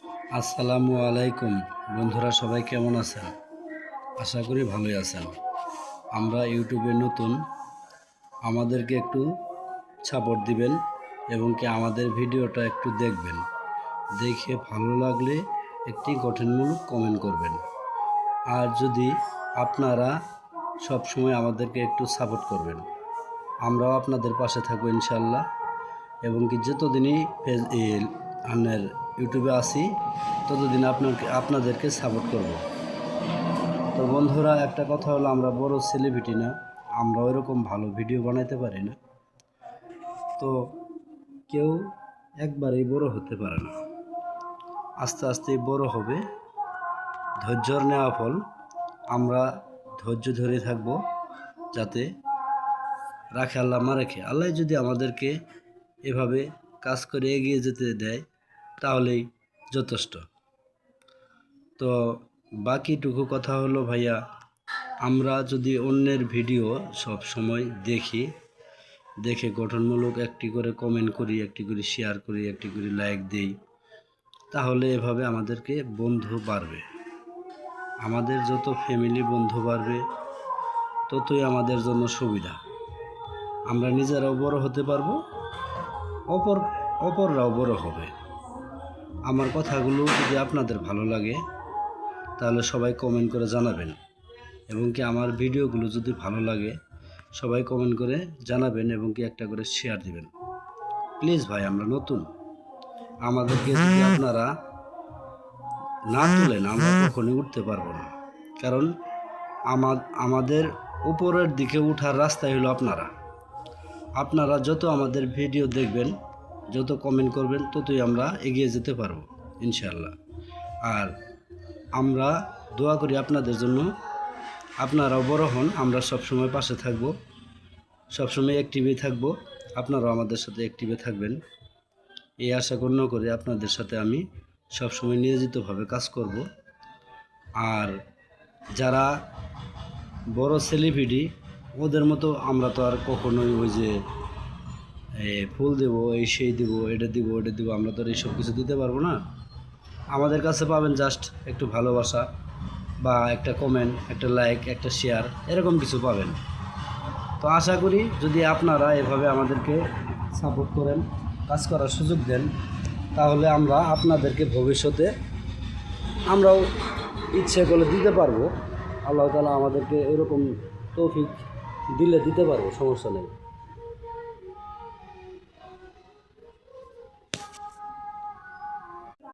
আসসালামু আলাইকুম বন্ধুরা, সবাই কেমন আছেন? আশা করি ভালোই আছেন। আমরা ইউটিউবে নতুন, আমাদেরকে একটু সাপোর্ট দিবেন এবং কি আমাদের ভিডিওটা একটু দেখবেন। দেখে ভালো লাগলে একটি গঠনমূলক কমেন্ট করবেন। আর যদি আপনারা সব সময় আমাদেরকে একটু সাপোর্ট করবেন, আমরাও আপনাদের পাশে থাকবো ইনশাল্লাহ। এবং কি যতদিনই আপনার ইউটিউবে আসি ততদিন আপনাদেরকে সাপোর্ট করব। তো বন্ধুরা, একটা কথা হলো, আমরা বড় সেলিব্রিটি না, আমরা ওইরকম ভালো ভিডিও বানাইতে পারি না। তো কেউ একবারেই বড় হতে পারে না, আস্তে আস্তে বড় হবে। ধৈর্যর নেওয়া ফল। আমরা ধৈর্য ধরে থাকব, যাতে রাখে আল্লাহ মা রেখে। আল্লাহ যদি আমাদেরকে এভাবে কাজ করে এগিয়ে যেতে দেয় তাহলেই যথেষ্ট। তো বাকিটুকু কথা হলো ভাইয়া, আমরা যদি অন্যের ভিডিও সব সময় দেখে গঠনমূলক একটি করে কমেন্ট করি, একটি করে শেয়ার করি, একটি করে লাইক দিই, তাহলে এভাবে আমাদেরকে বন্ধু বাড়বে। আমাদের যত ফ্যামিলি বন্ধু বাড়বে ততই আমাদের জন্য সুবিধা। আমরা নিজেরাও বড় হতে পারবো, অপররাও বড় হবে। আমার কথাগুলো যদি আপনাদের ভালো লাগে তাহলে সবাই কমেন্ট করে জানাবেন। এবং কি আমার ভিডিওগুলো যদি ভালো লাগে সবাই কমেন্ট করে জানাবেন এবং কি একটা করে শেয়ার দিবেন। প্লিজ ভাই, আমরা নতুন, আমাদেরকে যদি আপনারা না তুলেন আমরা কখনোই উঠতে পারবো না। কারণ আমাদের উপরের দিকে ওঠার রাস্তাই হলো আপনারা যত আমাদের ভিডিও দেখবেন, যত কমেন্ট করবেন, ততই আমরা এগিয়ে যেতে পারবো ইনশাআল্লাহ। আর আমরা দোয়া করি আপনাদের জন্য, আপনারাও বড় হন, আমরা সবসময় পাশে থাকব, সবসময় অ্যাক্টিভে থাকব, আপনারাও আমাদের সাথে অ্যাক্টিভে থাকবেন। এই আশা গণ্য করে আপনাদের সাথে আমি সবসময় নিয়োজিতভাবে কাজ করব। আর যারা বড় সেলিব্রিটি, ওদের মতো আমরা তো আর কখনোই ওই যে ফুল দেবো, এই সেই দেবো, এটা দিব, ওটা দিব, আমরা তো আর এইসব কিছু দিতে পারবো না। আমাদের কাছে পাবেন জাস্ট একটু ভালোবাসা বা একটা কমেন্ট, একটা লাইক, একটা শেয়ার, এরকম কিছু পাবেন। তো আশা করি যদি আপনারা এভাবে আমাদেরকে সাপোর্ট করেন, কাজ করার সুযোগ দেন, তাহলে আমরা আপনাদেরকে ভবিষ্যতে আমরাও ইচ্ছে করলে দিতে পারবো। আল্লাহ তাআলা আমাদেরকে এরকম তৌফিক দিলে দিতে পারবো, সমস্যা নেই।